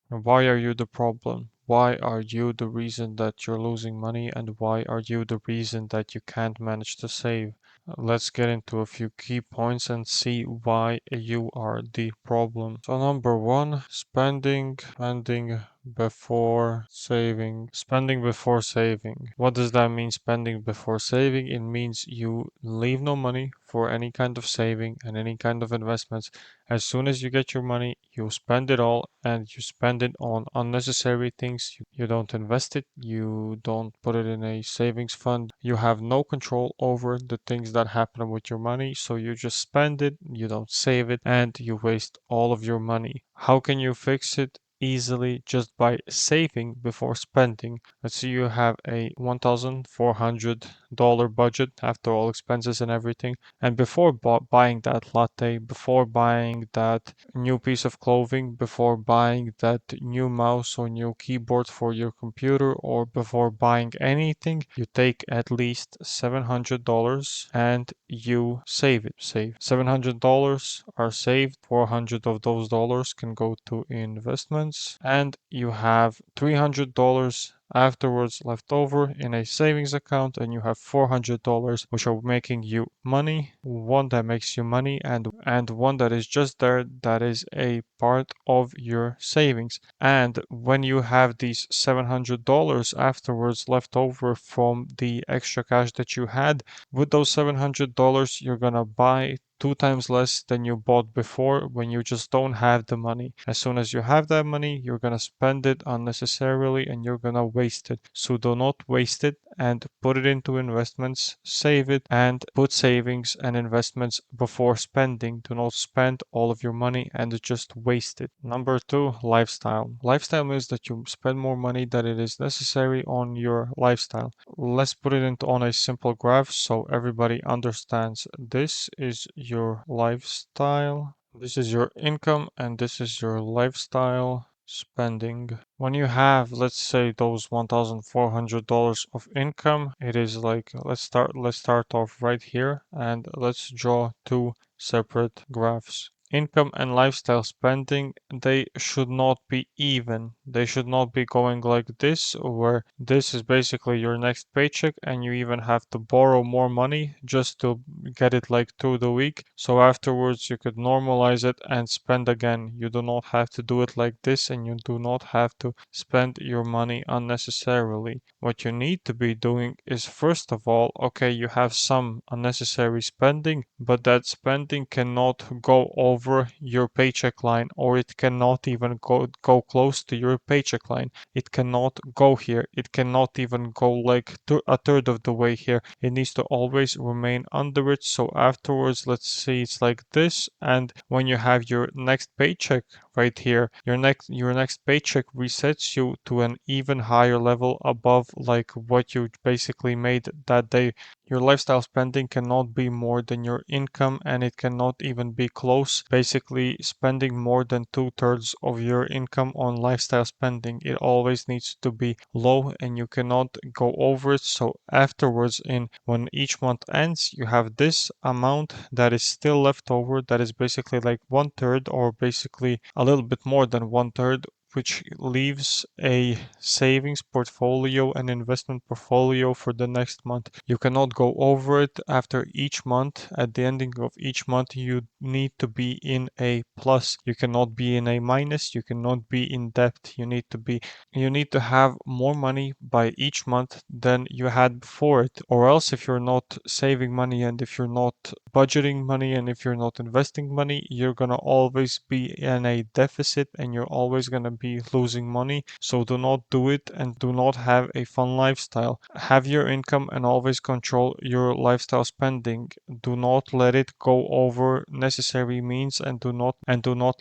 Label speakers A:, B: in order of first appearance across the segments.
A: Why are you the problem? Why are you the reason that you're losing money, and why are you the reason that you can't manage to save? Let's get into a few key points and see why you are the problem. So number one, spending before saving. Spending before saving. What does that mean, spending before saving? It means you leave no money for any kind of saving and any kind of investments. As soon as you get your money, you spend it all, and you spend it on unnecessary things. You don't invest it, you don't put it in a savings fund. You have no control over the things that happen with your money, so you just spend it, you don't save it, and you waste all of your money. How can you fix it? Easily, just by saving before spending. Let's say you have a $1,400 budget after all expenses and everything, and before buying that latte, before buying that new piece of clothing, before buying that new mouse or new keyboard for your computer, or before buying anything, you take at least $700 and you save it. Save $700 are saved. 400 of those dollars can go to investments, and you have $300 afterwards left over in a savings account, and you have $400 which are making you money. One that makes you money, and one that is just there, that is a part of your savings. And when you have these $700 afterwards left over from the extra cash that you had, with those $700 you're gonna buy 2 times less than you bought before when you just don't have the money. As soon as you have that money, you're gonna spend it unnecessarily and you're gonna waste it. So do not waste it, and put it into investments, save it, and put savings and investments before spending. Do not spend all of your money and just waste it. Number two, lifestyle. Lifestyle means that you spend more money than it is necessary on your lifestyle. Let's put it into on a simple graph so everybody understands. This is your lifestyle, this is your income, and this is your lifestyle spending. When you have, let's say, those $1,400 of income, it is like, let's start off right here and let's draw two separate graphs. Income and lifestyle spending, they should not be even. They should not be going like this, where this is basically your next paycheck and you even have to borrow more money just to get it like through the week. So afterwards you could normalize it and spend again. You do not have to do it like this, and you do not have to spend your money unnecessarily. What you need to be doing is, first of all, okay, you have some unnecessary spending, but that spending cannot go over your paycheck line, or it cannot even go close to your paycheck line. It cannot go here. It cannot even go like a third of the way here. It needs to always remain under it. So afterwards, let's see, it's like this. And when you have your next paycheck right here, your next paycheck resets you to an even higher level above like what you basically made that day. Your lifestyle spending cannot be more than your income, and it cannot even be close. Basically, spending more than 2/3 of your income on lifestyle spending, it always needs to be low, and you cannot go over it. So afterwards, when each month ends, you have this amount that is still left over, that is basically like 1/3, or basically a little bit more than 1/3, which leaves a savings portfolio and investment portfolio for the next month. You cannot go over it after each month. At the ending of each month, you need to be in a plus. You cannot be in a minus. You cannot be in debt. You need to have more money by each month than you had before it. Or else, if you're not saving money, and if you're not budgeting money, and if you're not investing money, you're gonna always be in a deficit, and you're always gonna be losing money. So do not do it, and do not have a fun lifestyle. Have your income and always control your lifestyle spending. Do not let it go over necessary means, and do not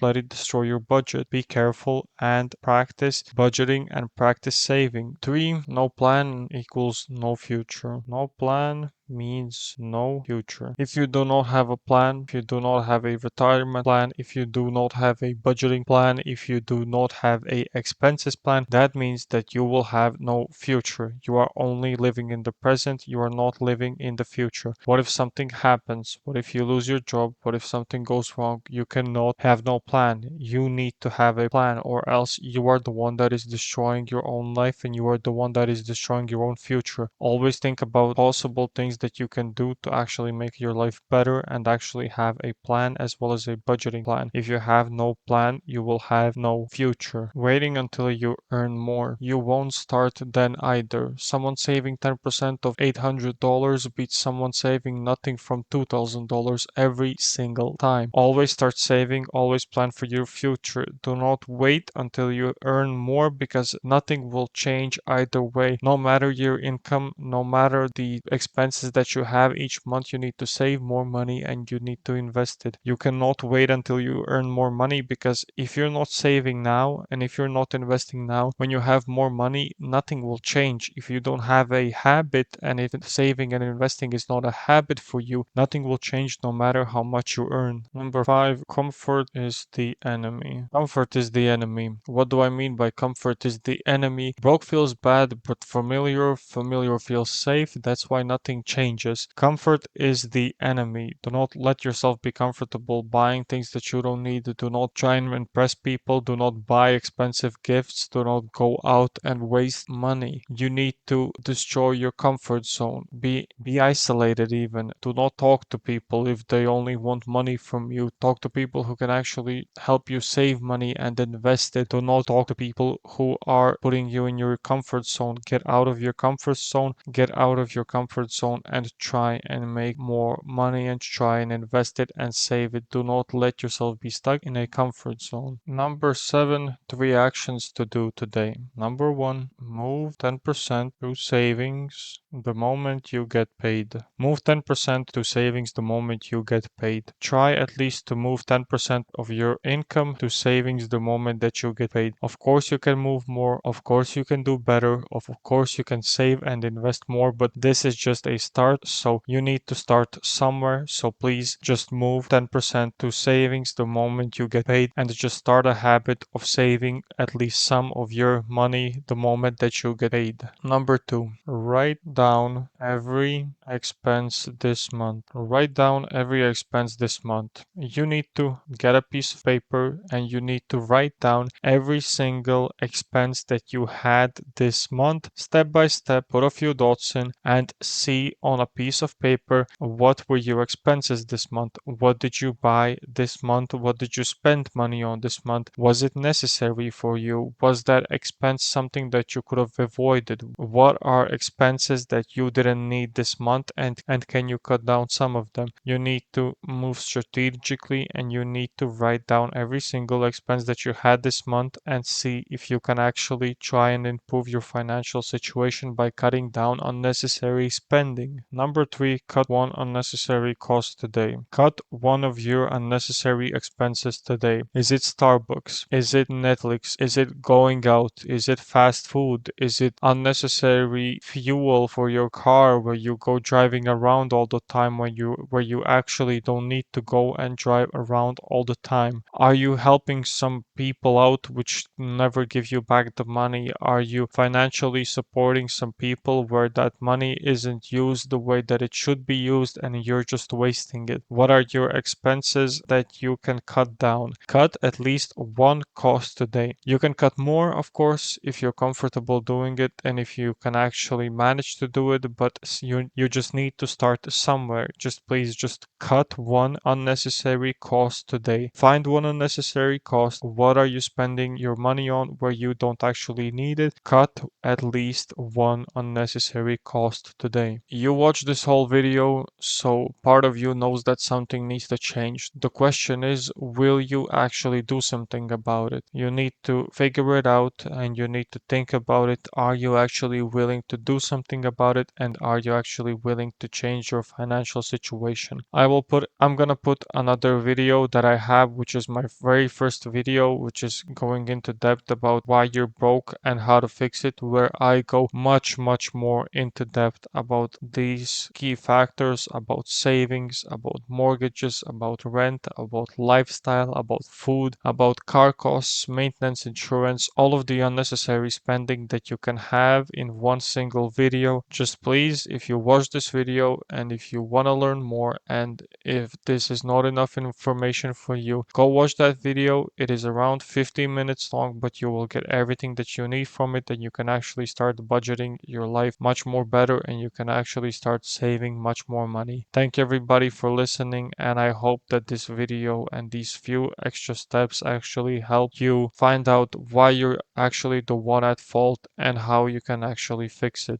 A: let it destroy your budget. Be careful and practice budgeting and practice saving. 3. No plan equals no future. No plan means no future. If you do not have a plan, if you do not have a retirement plan, if you do not have a budgeting plan, if you do not have a expenses plan, that means that you will have no future. You are only living in the present. You are not living in the future. What if something happens? What if you lose your job? What if something goes wrong? You cannot have no plan. You need to have a plan, or else you are the one that is destroying your own life and you are the one that is destroying your own future. Always think about possible things that you can do to actually make your life better and actually have a plan as well as a budgeting plan. If you have no plan, you will have no future. Waiting until you earn more. You won't start then either. Someone saving 10% of $800 beats someone saving nothing from $2,000 every single time. Always start saving, always plan for your future. Do not wait until you earn more because nothing will change either way. No matter your income, no matter the expenses that you have each month, you need to save more money and you need to invest it. You cannot wait until you earn more money because if you're not saving now and if you're not investing now, when you have more money, nothing will change. If you don't have a habit and if saving and investing is not a habit for you, nothing will change no matter how much you earn. Number 5, comfort is the enemy. Comfort is the enemy. What do I mean by comfort is the enemy? Broke feels bad, but familiar feels safe. That's why nothing changes. Comfort is the enemy. Do not let yourself be comfortable buying things that you don't need. Do not try and impress people. Do not buy expensive gifts. Do not go out and waste money. You need to destroy your comfort zone. Be isolated even. Do not talk to people if they only want money from you. Talk to people who can actually help you save money and invest it. Do not talk to people who are putting you in your comfort zone. Get out of your comfort zone. Get out of your comfort zone and try and make more money and try and invest it and save it. Do not let yourself be stuck in a comfort zone. Number 7, 3 actions to do today. Number 1, move 10% to savings the moment you get paid. Move 10% to savings the moment you get paid. Try at least to move 10% of your income to savings the moment that you get paid. Of course you can move more, of course you can do better, of course you can save and invest more, but this is just a start, so you need to start somewhere. So please just move 10% to savings the moment you get paid and just start a habit of saving at least some of your money the moment that you get paid. Number 2, write down every expense this month. Write down every expense this month. You need to get a piece of paper and you need to write down every single expense that you had this month, step by step. Put a few dots in and see on a piece of paper what were your expenses this month. What did you buy this month? What did you spend money on this month? Was it necessary for you? Was that expense something that you could have avoided? What are expenses that you didn't need this month and can you cut down some of them? You need to move strategically and you need to write down every single expense that you had this month and see if you can actually try and improve your financial situation by cutting down unnecessary spending. Number 3, cut one unnecessary cost today. Cut one of your unnecessary expenses today. Is it Starbucks? Is it Netflix? Is it going out? Is it fast food? Is it unnecessary fuel for your car where you go driving around all the time where you actually don't need to go and drive around all the time? Are you helping some people out which never give you back the money? Are you financially supporting some people where that money isn't used the way that it should be used and you're just wasting it? What are your expenses that you can cut down? Cut at least one cost today. You can cut more, of course, if you're comfortable doing it and if you can actually manage to do it, but you just need to start somewhere. Please just cut one unnecessary cost today. Find one unnecessary cost. What are you spending your money on where you don't actually need it? Cut at least one unnecessary cost today. You watch this whole video, so part of you knows that something needs to change. The question is, will you actually do something about it? You need to figure it out and you need to think about it. Are you actually willing to do something about it and are you actually willing to change your financial situation? I I'm gonna put another video that I have, which is my very first video, which is going into depth about why you're broke and how to fix it, where I go much, much more into depth about these key factors, about savings, about mortgages, about rent, about lifestyle, about food, about car costs, maintenance, insurance, all of the unnecessary spending that you can have in one single video. Just please, if you watch this video and if you want to learn more, and if this is not enough information for you, go watch that video. It is around 15 minutes long, but you will get everything that you need from it, and you can actually start budgeting your life much more better, and you can actually start saving much more money. Thank you everybody for listening, and I hope that this video and these few extra steps actually help you find out why you're actually the one at fault and how you can actually fix it.